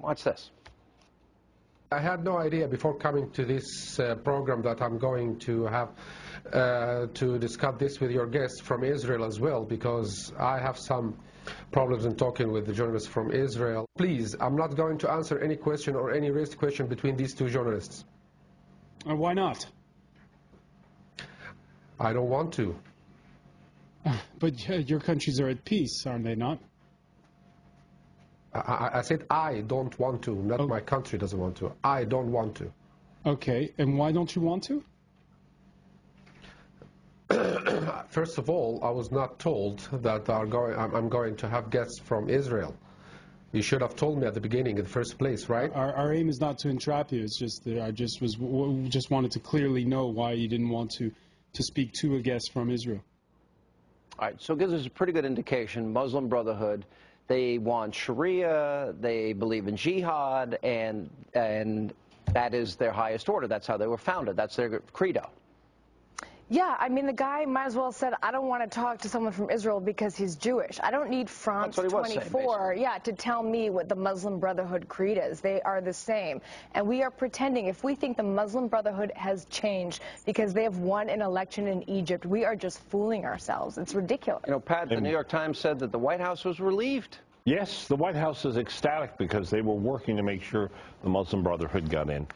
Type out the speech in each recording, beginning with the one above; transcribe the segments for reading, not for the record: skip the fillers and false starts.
Watch this. I had no idea before coming to this program that I'm going to have to discuss this with your guests from Israel as well, because I have some problems in talking with the journalists from Israel. Please, I'm not going to answer any question or any raised question between these two journalists. Why not? I don't want to. But your countries are at peace, aren't they not? I said I don't want to, not my country doesn't want to. I don't want to. Okay, and why don't you want to? First of all, I was not told that I'm going to have guests from Israel. You should have told me at the beginning in the first place, right? Our aim is not to entrap you. It's just that I just wanted to clearly know why you didn't want to speak to a guest from Israel. All right, so it gives us a pretty good indication. Muslim Brotherhood, they want Sharia, they believe in jihad, and that is their highest order. That's how they were founded. That's their credo. Yeah, I mean, the guy might as well said, I don't want to talk to someone from Israel because he's Jewish. I don't need France 24 to tell me what the Muslim Brotherhood creed is. They are the same. And we are pretending, if we think the Muslim Brotherhood has changed because they have won an election in Egypt, we are just fooling ourselves. It's ridiculous. You know, Pat, the New York Times said that the White House was relieved. Yes, the White House is ecstatic because they were working to make sure the Muslim Brotherhood got in.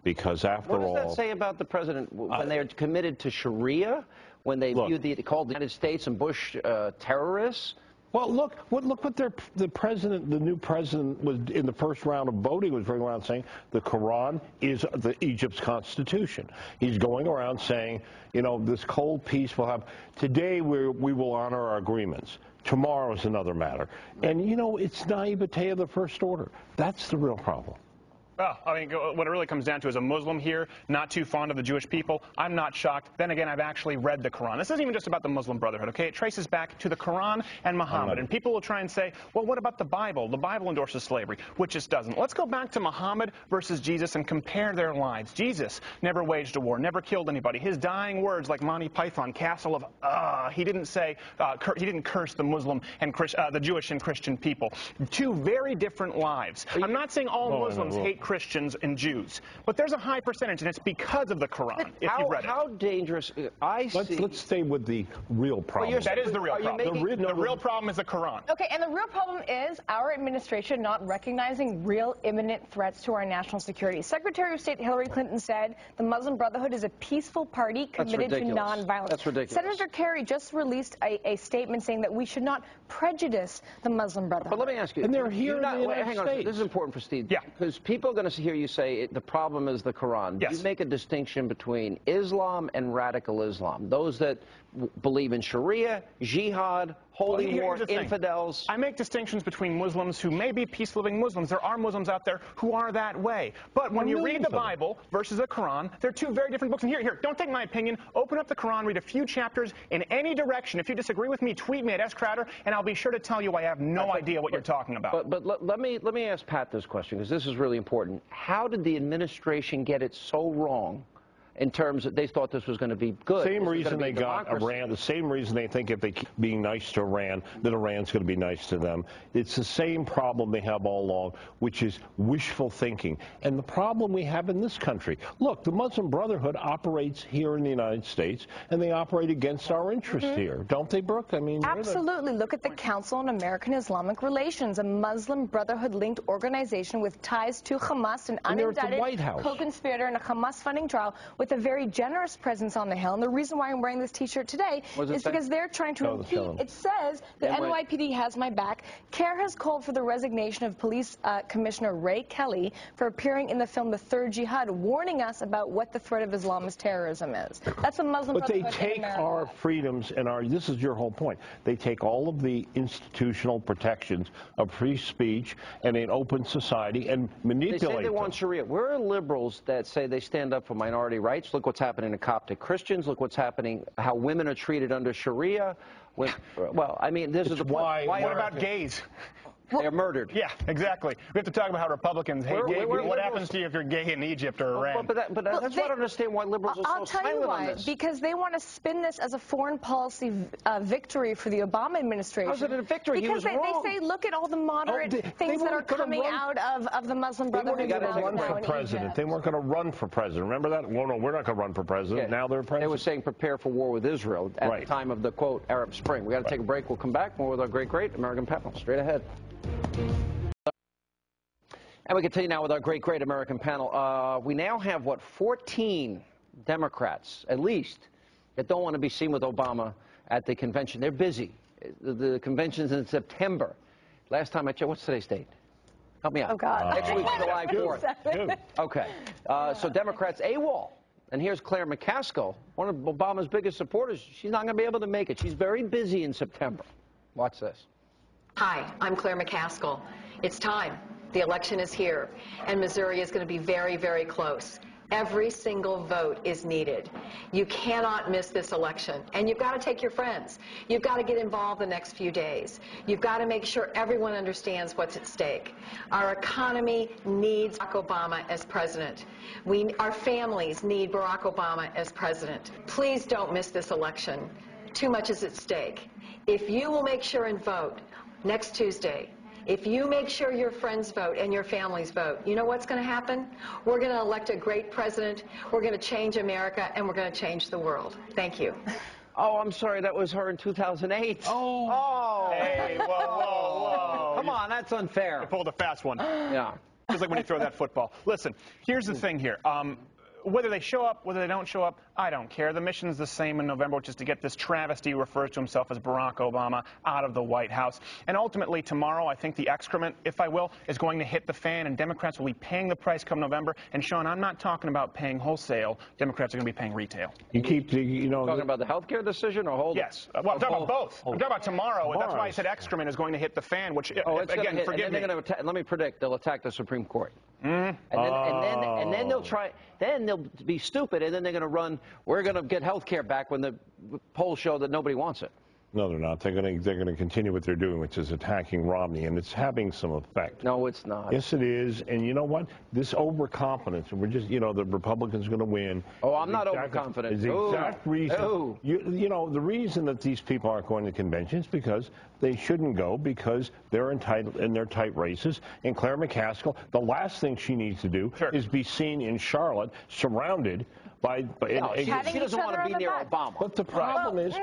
Because after all... What does that say about the president when they're committed to Sharia, when they called the United States and Bush terrorists? Well, look what the new president was in the first round of voting was going around saying the Quran is Egypt's constitution. He's going around saying, you know, this cold peace will have, today we will honor our agreements. Tomorrow is another matter. And, you know, it's naivete of the first order. That's the real problem. Well, I mean, what it really comes down to is a Muslim here, not too fond of the Jewish people. I'm not shocked. Then again, I've actually read the Quran. This isn't even just about the Muslim Brotherhood, okay? It traces back to the Quran and Muhammad. And people will try and say, well, what about the Bible? The Bible endorses slavery, which just doesn't. Let's go back to Muhammad versus Jesus and compare their lives. Jesus never waged a war, never killed anybody. His dying words, like Monty Python, Castle of he didn't say, he didn't curse the Muslim and the Jewish and Christian people. Two very different lives. I'm not saying all Muslims hate Christians and Jews, but there's a high percentage, and it's because of the Quran. If you read it, how dangerous? Let's stay with the real problem. Well, that is the real problem. The real problem is the Quran. Okay, and the real problem is our administration not recognizing real imminent threats to our national security. Secretary of State Hillary Clinton said the Muslim Brotherhood is a peaceful party committed to nonviolence. That's ridiculous. Senator Kerry just released a statement saying that we should not prejudice the Muslim Brotherhood. But let me ask you, and they're here in the United hang on, States. this is important for Steve. Yeah. Because people are going to hear you say the problem is the Quran. Yes. You make a distinction between Islam and radical Islam. Those that believe in Sharia, jihad, holy war, infidels. I make distinctions between Muslims who may be peace-loving Muslims. There are Muslims out there who are that way. But when you read the Bible versus the Quran, they're two very different books. And here, don't take my opinion. Open up the Quran, read a few chapters in any direction. If you disagree with me, tweet me at SCrowder, and I'll be sure to tell you I have no idea what you're talking about. But let me ask Pat this question, because this is really important. How did the administration get it so wrong in terms that they thought this was going to be good? Same reason they got Iran, the same reason they think if they keep being nice to Iran, that Iran's going to be nice to them. It's the same problem they have all along, which is wishful thinking. And the problem we have in this country, look, the Muslim Brotherhood operates here in the United States, and they operate against our interests here. Don't they, Brooke? I mean, absolutely. Look at the Council on American Islamic Relations, a Muslim Brotherhood-linked organization with ties to Hamas, an unindicted co-conspirator in a Hamas-funding trial, with a very generous presence on the Hill. And the reason why I'm wearing this T-shirt today is because they're trying to impede. It says the NYPD has my back. CARE has called for the resignation of Police Commissioner Ray Kelly for appearing in the film The Third Jihad, warning us about what the threat of Islamist terrorism is. That's a Muslim Brotherhood. But they take our freedoms and this is your whole point. They take all of the institutional protections of free speech and an open society and manipulate them. They say they want Sharia. Where are liberals that say they stand up for minority rights? Look what's happening to Coptic Christians. Look what's happening, how women are treated under Sharia. Well, I mean, this is the point. What about gays? They're murdered. Yeah, exactly. We have to talk about how Republicans hate gay people. What happens to you if you're gay in Egypt or Iran? That's why I don't understand why liberals are so silent on this. Because they want to spin this as a foreign policy victory for the Obama administration. How's it a victory? Because they say, look at all the moderate things that are coming out of the Muslim Brotherhood. They weren't going to run for president. They weren't going to run for president. Remember that? Well, no, we're not going to run for president. Yeah. Now they're president. They were saying prepare for war with Israel at the time of the, quote, Arab Spring. We got to take a break. We'll come back more with our great American panel. Straight ahead. And we continue now with our great American panel. We now have, 14 Democrats, at least, that don't want to be seen with Obama at the convention. They're busy. The convention's in September. Last time I checked, what's today's date? Help me out. Oh, God. Next week's July 4th. Okay. So Democrats AWOL. And here's Claire McCaskill, one of Obama's biggest supporters. She's not going to be able to make it. She's very busy in September. Watch this. Hi, I'm Claire McCaskill. It's time. The election is here, and Missouri is going to be very, very close. Every single vote is needed. You cannot miss this election, and you've got to take your friends. You've got to get involved the next few days. You've got to make sure everyone understands what's at stake. Our economy needs Barack Obama as president. Our families need Barack Obama as president. Please don't miss this election. Too much is at stake. If you will make sure and vote next Tuesday, if you make sure your friends vote and your families vote, you know what's going to happen? We're going to elect a great president, we're going to change America, and we're going to change the world. Thank you. Oh, I'm sorry, that was her in 2008. Oh. Hey, whoa. Come on, that's unfair. You pulled a fast one. Yeah. Just like when you throw that football. Listen, here's the thing here. Whether they show up, whether they don't show up, I don't care. The mission's the same in November, which is to get this travesty who refers to himself as Barack Obama out of the White House. And ultimately, tomorrow, I think the excrement, if I will, is going to hit the fan, and Democrats will be paying the price come November. And, Sean, I'm not talking about paying wholesale. Democrats are going to be paying retail. You keep, talking about the health care decision or hold? Yes. Well, I'm talking about both. I'm talking about tomorrow. That's why I said excrement is going to hit the fan, which, again, forgive me. Let me predict, they'll attack the Supreme Court. And then they'll try. Then they'll be stupid, and then they're going to run. We're going to get health care back when the polls show that nobody wants it. No, they're not. They're going to continue what they're doing, which is attacking Romney, and it's having some effect. No, it's not. Yes, it is. And you know what? This overconfidence, and we're just, the Republicans are going to win. Oh, I'm not overconfident. The exact reason. The reason that these people aren't going to conventions is because they shouldn't go, because they're entitled in their tight races. And Claire McCaskill, the last thing she needs to do is be seen in Charlotte surrounded by she doesn't want to be near Obama. But the problem is,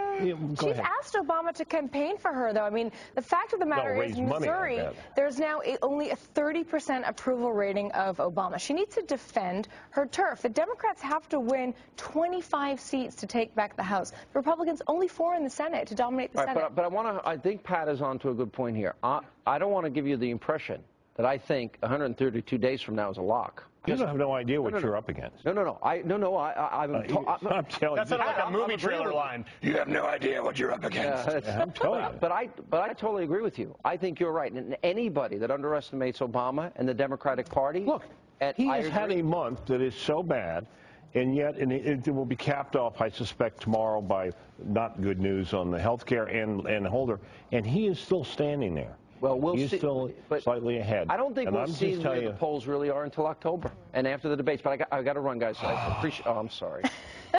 she's asked Obama to campaign for her, though. I mean, the fact of the matter is, Missouri, there's now only a 30% approval rating of Obama. She needs to defend her turf. The Democrats have to win 25 seats to take back the House. The Republicans only 4 in the Senate to dominate the Senate. But I think Pat is on to a good point here. I don't want to give you the impression that I think 132 days from now is a lock. You have no idea what you're up against. I'm telling you. That's like a movie trailer line. You have no idea what you're up against. I'm telling you. But I totally agree with you. I think you're right. And anybody that underestimates Obama and the Democratic Party. Look, he has had a month that is so bad, and yet it will be capped off, I suspect, tomorrow by not good news on the health care and Holder. And he is still standing there. Well, we'll see. He's still slightly ahead. I don't think we'll see where the polls really are until October and after the debates. But I got to run, guys. I appreciate. Oh, I'm sorry.